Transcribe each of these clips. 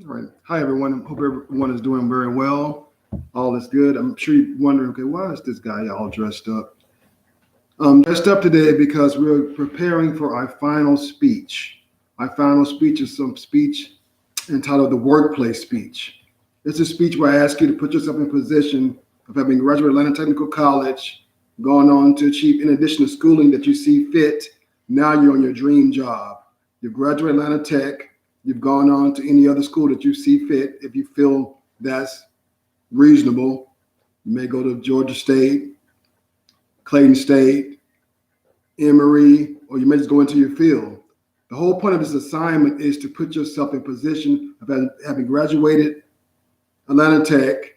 All right. Hi, everyone. I hope everyone is doing very well. All is good. I'm sure you're wondering, okay, why is this guy all dressed up? Dressed up today because we're preparing for our final speech. Our final speech is some speech entitled the Workplace Speech. It's a speech where I ask you to put yourself in position of having graduated Atlanta Technical College, gone on to achieve, in addition to schooling that you see fit, now you're on your dream job. You've graduated Atlanta Tech. You've gone on to any other school that you see fit. If you feel that's reasonable, you may go to Georgia State, Clayton State, Emory, or you may just go into your field. The whole point of this assignment is to put yourself in position of having graduated Atlanta Tech,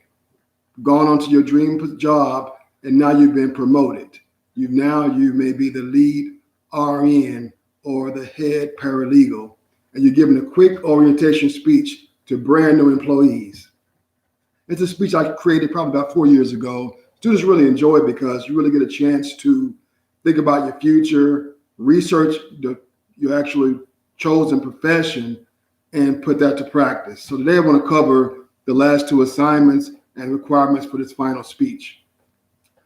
gone on to your dream job, and now you've been promoted. You may be the lead RN or the head paralegal, and you're giving a quick orientation speech to brand new employees. It's a speech I created probably about 4 years ago. Students really enjoy it because you really get a chance to think about your future, research your actually chosen profession, and put that to practice. So today I want to cover the last two assignments and requirements for this final speech.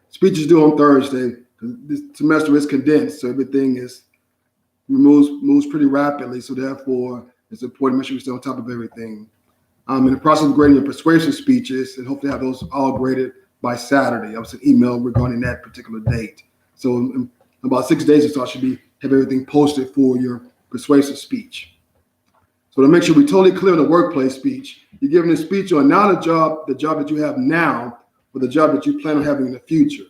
Speech is due on Thursday. This semester is condensed, so everything moves pretty rapidly. So therefore, it's important to make sure we stay on top of everything. I'm in the process of grading your persuasive speeches and hope to have those all graded by Saturday. I was an email regarding that particular date. So in about 6 days or so, I should have everything posted for your persuasive speech. So to make sure we're totally clear on the workplace speech, you're giving a speech on not the job that you have now, but the job that you plan on having in the future.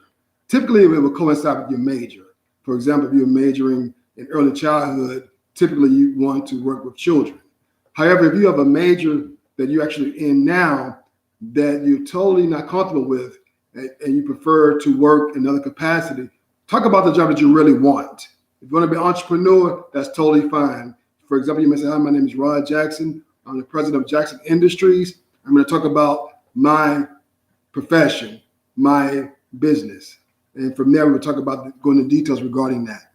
Typically, it will coincide with your major. For example, if you're majoring in early childhood, typically you want to work with children. However, if you have a major that you're actually in now that you're totally not comfortable with and you prefer to work in another capacity, talk about the job that you really want. If you want to be an entrepreneur, that's totally fine. For example, you may say, hi, my name is Rod Jackson. I'm the president of Jackson Industries. I'm going to talk about my profession, my business. And from there, we'll talk about going into details regarding that.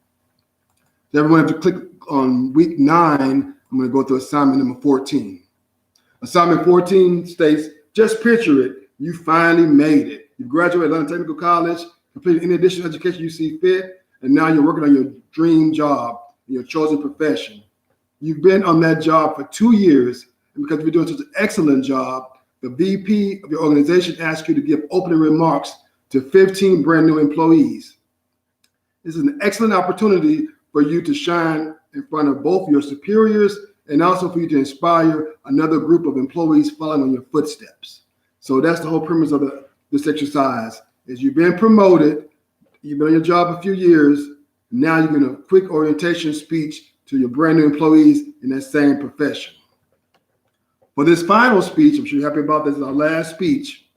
So everyone have to click on week 9. I'm going to go through assignment number 14. Assignment 14 states, just picture it. You finally made it. You graduated Atlanta Technical College, completed any additional education you see fit, and now you're working on your dream job, your chosen profession. You've been on that job for 2 years, and because you're doing such an excellent job, the VP of your organization asks you to give opening remarks to 15 brand new employees. This is an excellent opportunity for you to shine in front of both your superiors and also for you to inspire another group of employees following on your footsteps. So that's the whole premise of this exercise, is you've been promoted, you've been on your job a few years, now you're giving a quick orientation speech to your brand new employees in that same profession. For this final speech, I'm sure you're happy about this, is our last speech,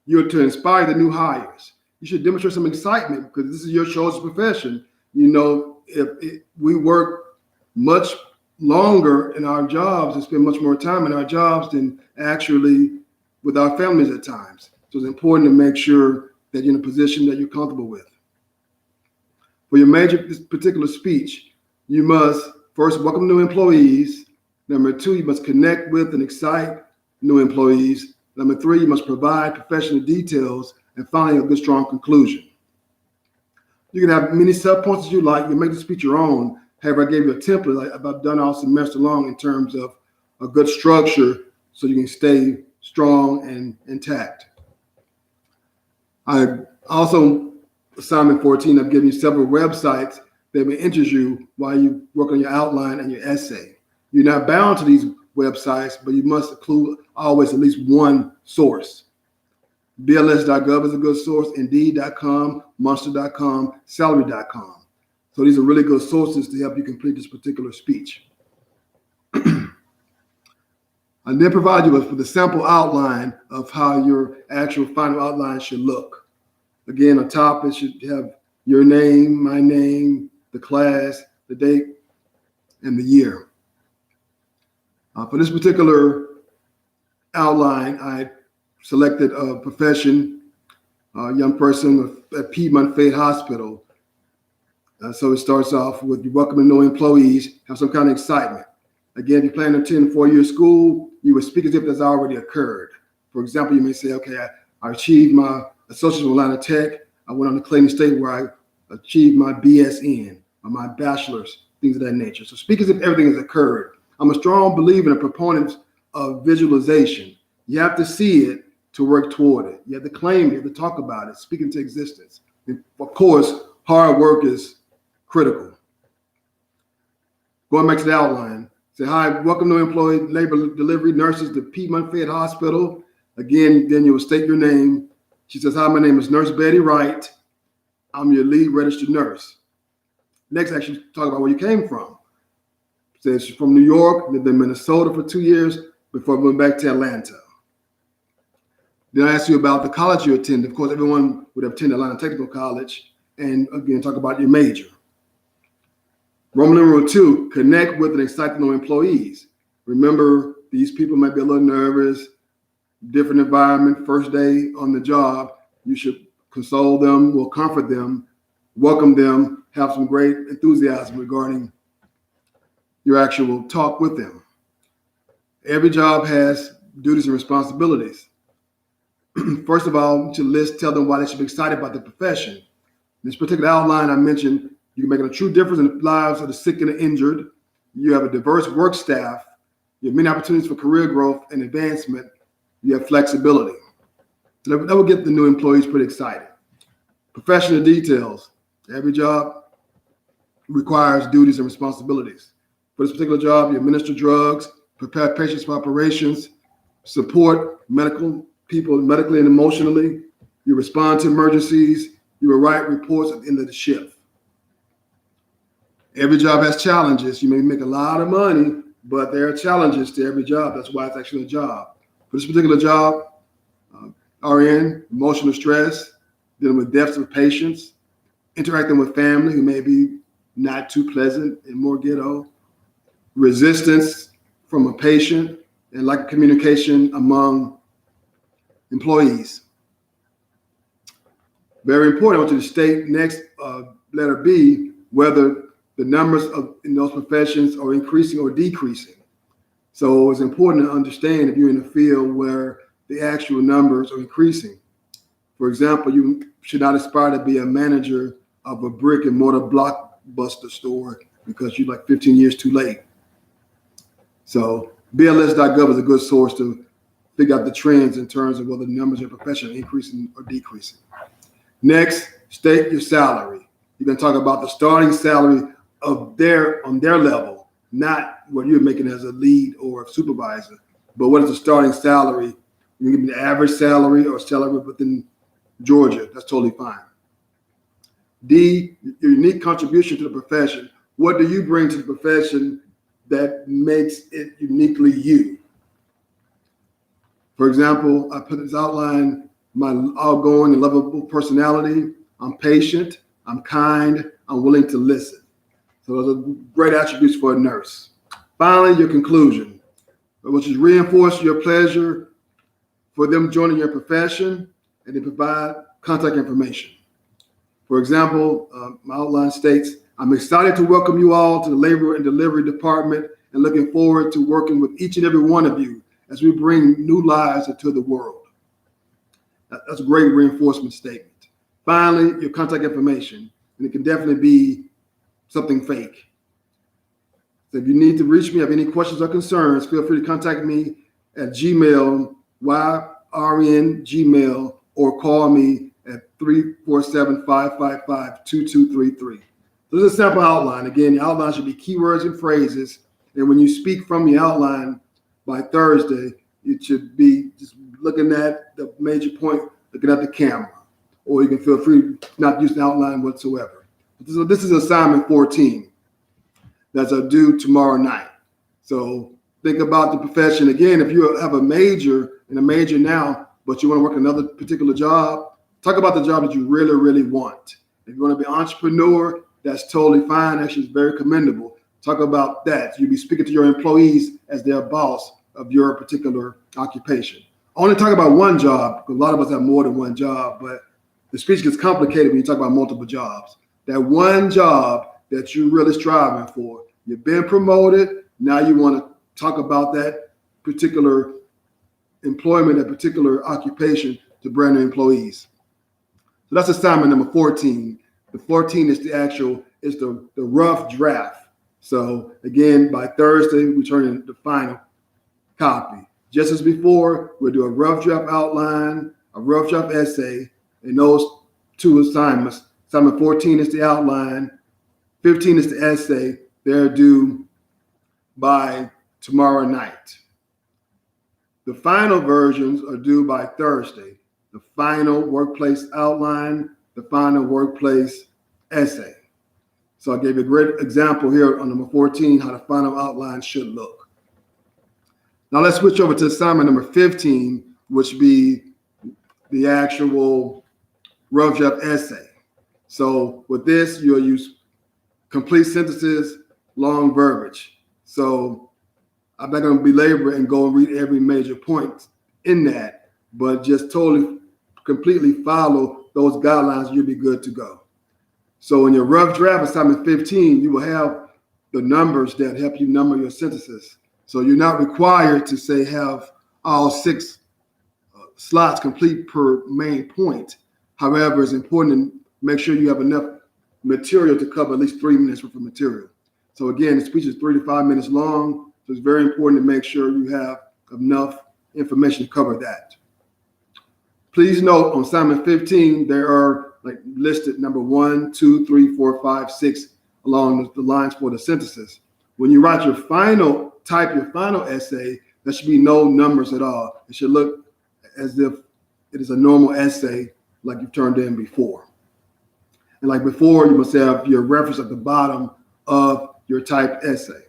you're to inspire the new hires. You should demonstrate some excitement because this is your chosen profession. You know, we work much longer in our jobs and spend much more time in our jobs than actually with our families at times. So it's important to make sure that you're in a position that you're comfortable with. For your this particular speech, you must first welcome new employees. Number 2, you must connect with and excite new employees. Number 3, you must provide professional details. And finally, a good, strong conclusion. You can have many subpoints as you like. You make the speech your own. However, I gave you a template like I've done all semester long in terms of a good structure so you can stay strong and intact. I also, assignment 14, I've given you several websites that may interest you while you work on your outline and your essay. You're not bound to these websites, but you must include always at least one source. BLS.gov is a good source, Indeed.com, Monster.com, Salary.com. So these are really good sources to help you complete this particular speech. I then provide you with a sample outline of how your actual final outline should look. Again, on top, it should have your name, my name, the class, the date, and the year. For this particular outline, I selected a profession, a young person at Piedmont Fate Hospital. So it starts off with you welcoming new employees, have some kind of excitement. Again, if you plan to attend 4-year school, you would speak as if that's already occurred. For example, you may say, okay, I achieved my associate's with Atlanta Tech. I went on to Clayton State where I achieved my BSN or my bachelor's, things of that nature. So speak as if everything has occurred. I'm a strong believer and a proponent of visualization. You have to see it to work toward it. You have to claim it, you have to talk about it, speak into existence. And of course, hard work is critical. Going back to the outline, say, hi, welcome to employee labor delivery nurses to Piedmont Fayette Hospital. Again, then you will state your name. She says, hi, my name is Nurse Betty Wright. I'm your lead registered nurse. Next, actually talk about where you came from. Says she's from New York, lived in Minnesota for 2 years before moving back to Atlanta. Then I ask you about the college you attended. Of course, everyone would have attended Atlanta Technical College. And again, talk about your major. Roman numeral 2, connect with and excite the new employees. Remember, these people might be a little nervous, different environment, first day on the job. You should console them, will comfort them, welcome them, have some great enthusiasm regarding your actual talk with them. Every job has duties and responsibilities. First of all, to tell them why they should be excited about the profession. This particular outline I mentioned, you're making a true difference in the lives of the sick and the injured. You have a diverse work staff. You have many opportunities for career growth and advancement. You have flexibility. So that will get the new employees pretty excited. Professional details. Every job requires duties and responsibilities. For this particular job, you administer drugs, prepare patients for operations, support medical people medically and emotionally. You respond to emergencies. You will write reports at the end of the shift. Every job has challenges. You may make a lot of money, but there are challenges to every job. That's why it's actually a job. For this particular job, RN, emotional stress, dealing with deaths of patients, interacting with family who may be not too pleasant and more ghetto, resistance from a patient, and lack of communication among employees. Very important. I want you to state next, letter B, whether the numbers in those professions are increasing or decreasing. So it's important to understand if you're in a field where the actual numbers are increasing. For example, you should not aspire to be a manager of a brick and mortar blockbuster store because you're like 15 years too late. So BLS.gov is a good source to figure out the trends in terms of whether the numbers in your profession are increasing or decreasing. Next, state your salary. You're going to talk about the starting salary on their level, not what you're making as a lead or a supervisor, but what is the starting salary? You can give me the average salary or salary within Georgia. That's totally fine. D, your unique contribution to the profession. What do you bring to the profession that makes it uniquely you? For example, I put this outline, my outgoing and lovable personality. I'm patient, I'm kind, I'm willing to listen. So those are great attributes for a nurse. Finally, your conclusion, which is reinforce your pleasure for them joining your profession and to provide contact information. For example, my outline states, I'm excited to welcome you all to the Labor and Delivery Department and looking forward to working with each and every one of you as we bring new lives into the world. That's a great reinforcement statement. Finally, your contact information, and it can definitely be something fake. So if you need to reach me, have any questions or concerns, feel free to contact me at Gmail, yrngmail, or call me at 347-555-2233. So this is a sample outline. Again, the outline should be keywords and phrases. And when you speak from the outline by Thursday, it should be just looking at the major point, looking at the camera. Or you can feel free not to use the outline whatsoever. So this is assignment 14 that's due tomorrow night. So think about the profession. Again, if you have a major and a major now, but you want to work another particular job, talk about the job that you really, really want. If you want to be an entrepreneur, that's totally fine. Actually, it's very commendable. Talk about that. You'll be speaking to your employees as their boss of your particular occupation. I only talk about one job, because a lot of us have more than one job, but the speech gets complicated when you talk about multiple jobs. That one job that you're really striving for. You've been promoted. Now you want to talk about that particular employment, a particular occupation to brand new employees. So that's assignment number 14. The 14 is the rough draft. So again, by Thursday, we turn in the final copy. Just as before, we'll do a rough draft outline, a rough draft essay, and those two assignments. Assignment 14 is the outline, 15 is the essay. They're due by tomorrow night. The final versions are due by Thursday. The final workplace outline, the final workplace essay. So I gave you a great example here on number 14, how the final outline should look. Now let's switch over to assignment number 15, which would be the actual rough draft essay. So with this, you'll use complete sentences, long verbiage. So I'm not going to belabor and go and read every major point in that, but just totally, completely follow those guidelines, you'll be good to go. So in your rough draft assignment 15, you will have the numbers that help you number your sentences. So you're not required to say have all 6 slots complete per main point. However, it's important to make sure you have enough material to cover at least 3 minutes worth of material. So again, the speech is 3 to 5 minutes long. So it's very important to make sure you have enough information to cover that. Please note on assignment 15, there are listed number 1, 2, 3, 4, 5, 6 along the lines for the sentences. When you write your final essay, there should be no numbers at all. It should look as if it is a normal essay like you've turned in before. And like before, you must have your reference at the bottom of your typed essay.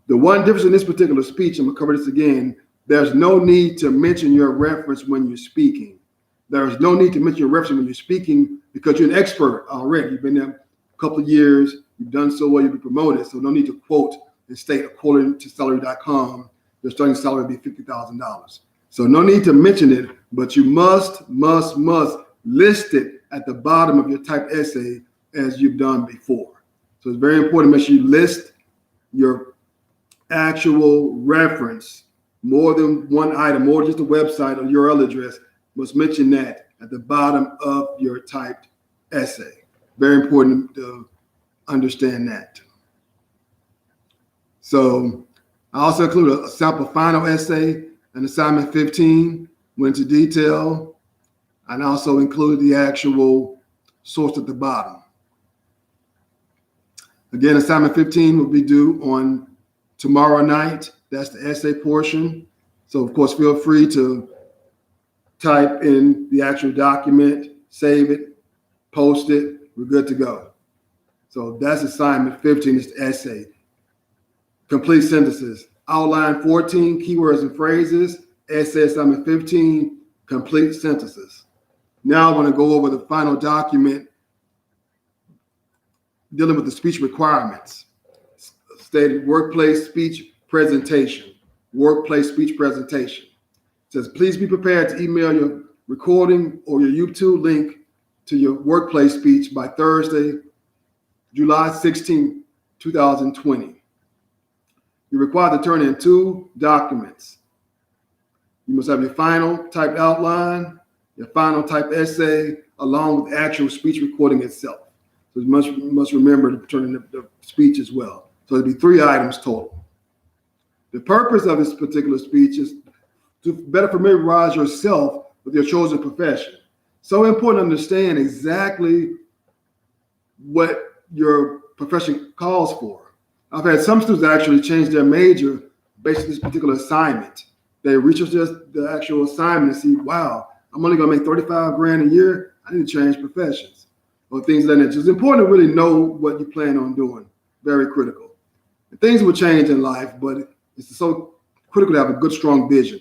The one difference in this particular speech, I'm going to cover this again, there's no need to mention your reference when you're speaking. There's no need to mention your reference when you're speaking because you're an expert already. You've been there a couple of years. You've done so well, you'll be promoted. So no need to quote and state according to salary.com, your starting salary would be $50,000. So no need to mention it, but you must list it at the bottom of your typed essay as you've done before. So it's very important to make sure you list your actual reference, more than one item, or just a website or URL address, must mention that at the bottom of your typed essay. Very important to understand that. So I also include a sample final essay and assignment 15, went into detail, and also included the actual source at the bottom. Again, assignment 15 will be due on tomorrow night. That's the essay portion. So of course, feel free to type in the actual document, save it, post it, we're good to go. So that's assignment 15, is the essay. Complete sentences. Outline 14, keywords and phrases. Essay assignment 15, complete sentences. Now I want to go over the final document dealing with the speech requirements. Stated workplace speech presentation. Workplace speech presentation. It says, please be prepared to email your recording or your YouTube link to your workplace speech by Thursday, July 16, 2020. You're required to turn in 2 documents. You must have your final typed outline, your final typed essay, along with the actual speech recording itself. So you must remember to turn in the speech as well. So it'll be 3 items total. The purpose of this particular speech is to better familiarize yourself with your chosen profession. So important to understand exactly what your profession calls for. I've had some students actually change their major based on this particular assignment. They research the actual assignment and see, wow, I'm only going to make 35 grand a year. I need to change professions or things like that. So it's important to really know what you plan on doing. Very critical. And things will change in life, but it's so critical to have a good, strong vision.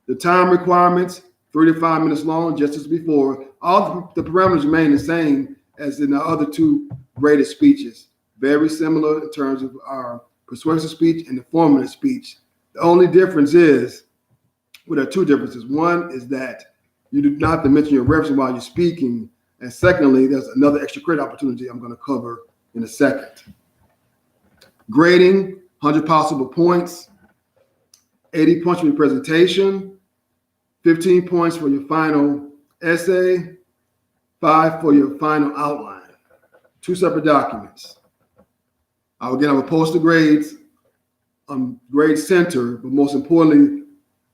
The time requirements, 3 to 5 minutes long, just as before. All the parameters remain the same as in the other 2 graded speeches. Very similar in terms of our persuasive speech and informative speech. The only difference is, well, there are 2 differences. One is that you do not have to mention your reference while you're speaking. And secondly, there's another extra credit opportunity I'm going to cover in a second. Grading, 100 possible points. 80 points for your presentation, 15 points for your final essay, 5 for your final outline. 2 separate documents. Again, I will post the grades on Grade Center, but most importantly,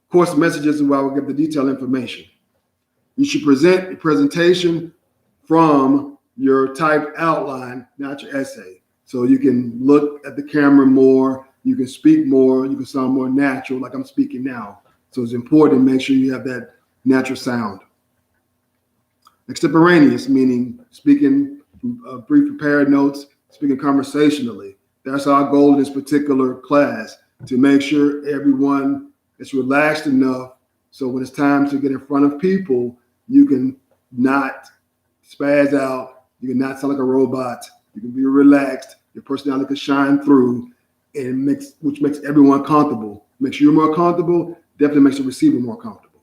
course messages where I will give the detailed information. You should present a presentation from your typed outline, not your essay. So you can look at the camera more, you can speak more, you can sound more natural like I'm speaking now. So it's important to make sure you have that natural sound. Extemporaneous, meaning speaking brief prepared notes, speaking conversationally. That's our goal in this particular class, to make sure everyone is relaxed enough so when it's time to get in front of people, you can not spaz out, you can not sound like a robot, you can be relaxed, your personality can shine through, and which makes everyone comfortable. Makes you more comfortable, definitely makes the receiver more comfortable.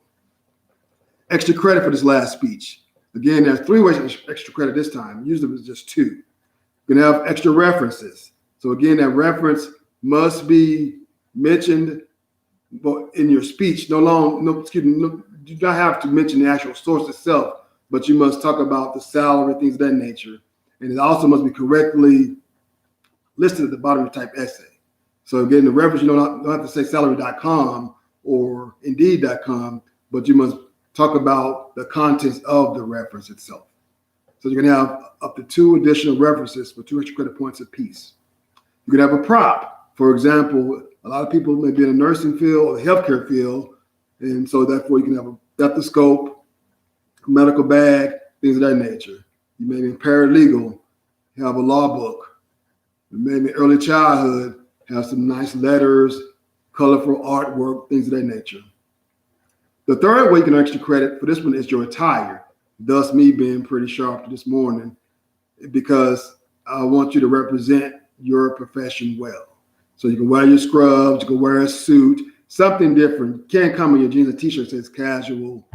Extra credit for this last speech. Again, there's 3 ways of extra credit this time. Usually it's just 2. You're gonna have extra references. So again, that reference must be mentioned in your speech. You do not have to mention the actual source itself, but you must talk about the salary, things of that nature. And it also must be correctly listed at the bottom of your type essay. So again, the reference, you don't have to say salary.com or indeed.com, but you must talk about the contents of the reference itself. So you're going to have up to 2 additional references for 2 extra credit points apiece. You could have a prop. For example, a lot of people may be in the nursing field or the healthcare field, and so therefore you can have a stethoscope, a medical bag, things of that nature. You may be in paralegal, have a law book. You may be in early childhood, have some nice letters, colorful artwork, things of that nature. The third way you can earn extra credit for this one is your attire. Thus, me being pretty sharp this morning, because I want you to represent your profession well. So you can wear your scrubs, you can wear a suit, something different. You can't come in your jeans and t-shirt that says casual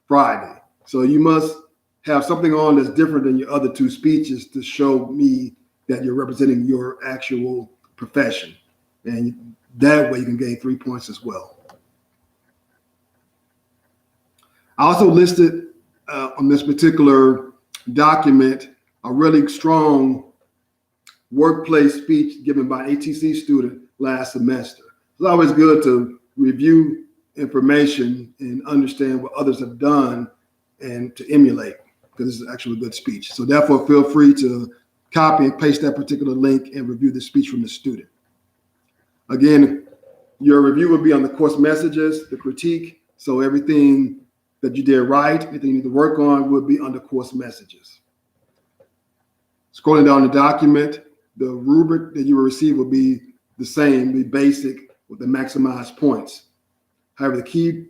Friday. So you must have something on that's different than your other 2 speeches to show me that you're representing your actual profession. And that way you can gain 3 points as well. I also listed on this particular document a really strong workplace speech given by an ATC student last semester. It's always good to review information and understand what others have done and to emulate, because this is actually a good speech. So therefore, feel free to copy and paste that particular link and review the speech from the student. Again, your review will be on the course messages, the critique. So everything that you did right, anything you need to work on will be under course messages. Scrolling down the document, the rubric that you will receive will be the same, be basic with the maximized points. However, the key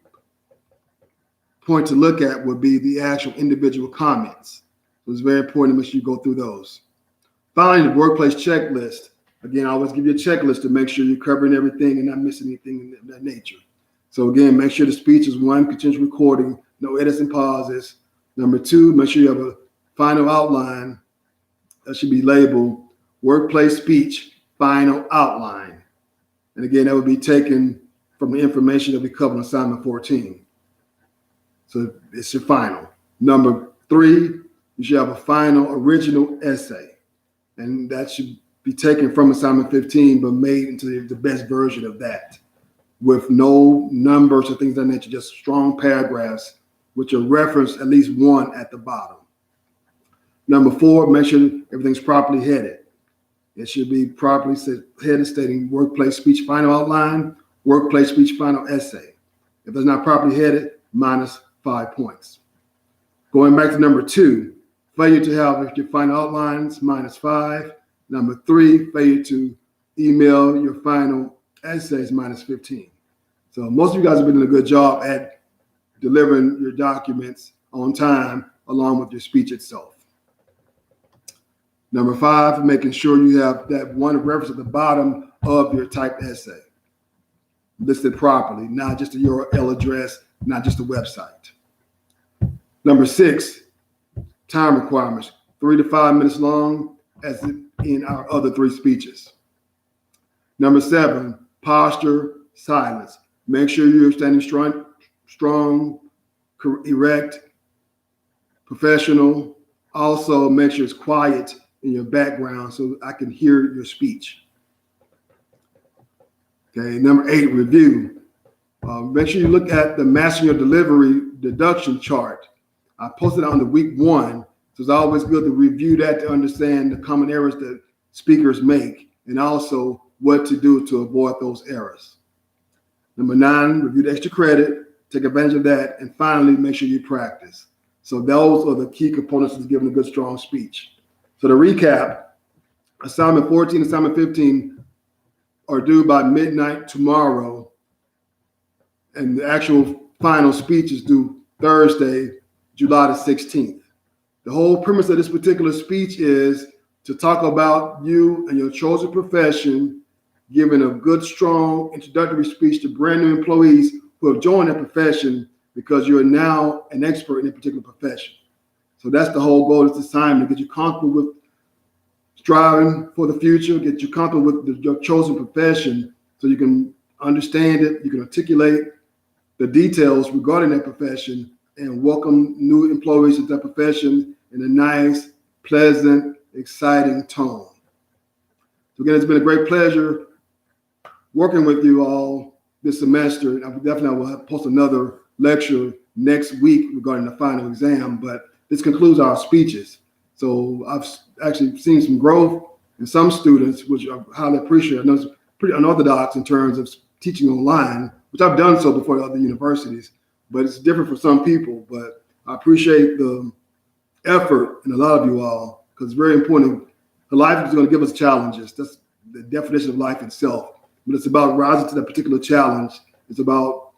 point to look at would be the actual individual comments. So it's very important to make sure you go through those. Finally, the workplace checklist. Again, I always give you a checklist to make sure you're covering everything and not missing anything of that nature. So again, make sure the speech is 1, continuous recording, no edits and pauses. Number 2, make sure you have a final outline that should be labeled workplace speech, final outline. And again, that would be taken from the information that we covered on assignment 14. So it's your final. Number 3, you should have a final original essay. And that should be taken from assignment 15, but made into the best version of that, with no numbers or things of that nature, just strong paragraphs, which are referenced at least 1 at the bottom. Number 4, make sure everything's properly headed. It should be properly headed, stating workplace speech final outline, workplace speech final essay. If it's not properly headed, minus 5 points. Going back to number 2, failure to have your final outlines, minus 5. Number 3, failure to email your final essays, minus 15. So most of you guys have been doing a good job at delivering your documents on time, along with your speech itself. Number 5, making sure you have that 1 reference at the bottom of your typed essay listed properly, not just the URL address, not just the website. Number 6, time requirements, 3 to 5 minutes long, as in our other 3 speeches. Number 7, posture, silence. Make sure you're standing strong, erect, professional. Also, make sure it's quiet in your background so I can hear your speech. Okay, number 8, review. Make sure you look at the Mastering Your Delivery deduction chart. I posted it on the week 1, so it's always good to review that to understand the common errors that speakers make and also what to do to avoid those errors. Number 9, review the extra credit, take advantage of that, and finally, make sure you practice. So those are the key components of giving a good, strong speech. So to recap, assignment 14, assignment 15 are due by midnight tomorrow, and the actual final speech is due Thursday, July the 16th. The whole premise of this particular speech is to talk about you and your chosen profession, giving a good, strong introductory speech to brand new employees who have joined that profession because you're now an expert in a particular profession. So that's the whole goal of this assignment, to get you comfortable with striving for the future, get you comfortable with your chosen profession so you can understand it, you can articulate the details regarding that profession and welcome new employees to that profession in a nice, pleasant, exciting tone. So again, it's been a great pleasure working with you all this semester. I definitely will post another lecture next week regarding the final exam, but this concludes our speeches. So I've actually seen some growth in some students, which I highly appreciate. I know it's pretty unorthodox in terms of teaching online, which I've done so before at other universities, but it's different for some people. But I appreciate the effort in a lot of you all, because it's very important. The life is going to give us challenges. That's the definition of life itself. But it's about rising to that particular challenge. It's about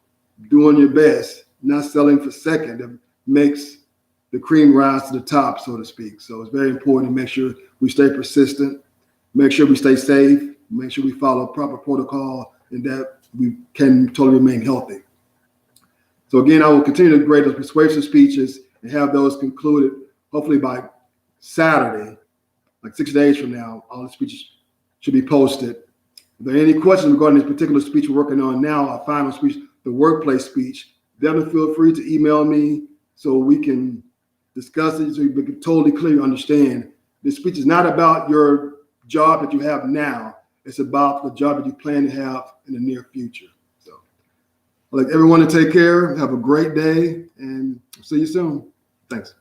doing your best, not settling for second. That makes the cream rise to the top, so to speak. So it's very important to make sure we stay persistent, make sure we stay safe, make sure we follow proper protocol, and that we can totally remain healthy. So again, I will continue to grade those persuasive speeches and have those concluded hopefully by Saturday, like 6 days from now. All the speeches should be posted. If there are any questions regarding this particular speech we're working on now, our final speech, the workplace speech, definitely feel free to email me so we can discuss it, so you can totally clearly understand. This speech is not about your job that you have now. It's about the job that you plan to have in the near future. So I'd like everyone to take care, have a great day, and see you soon. Thanks.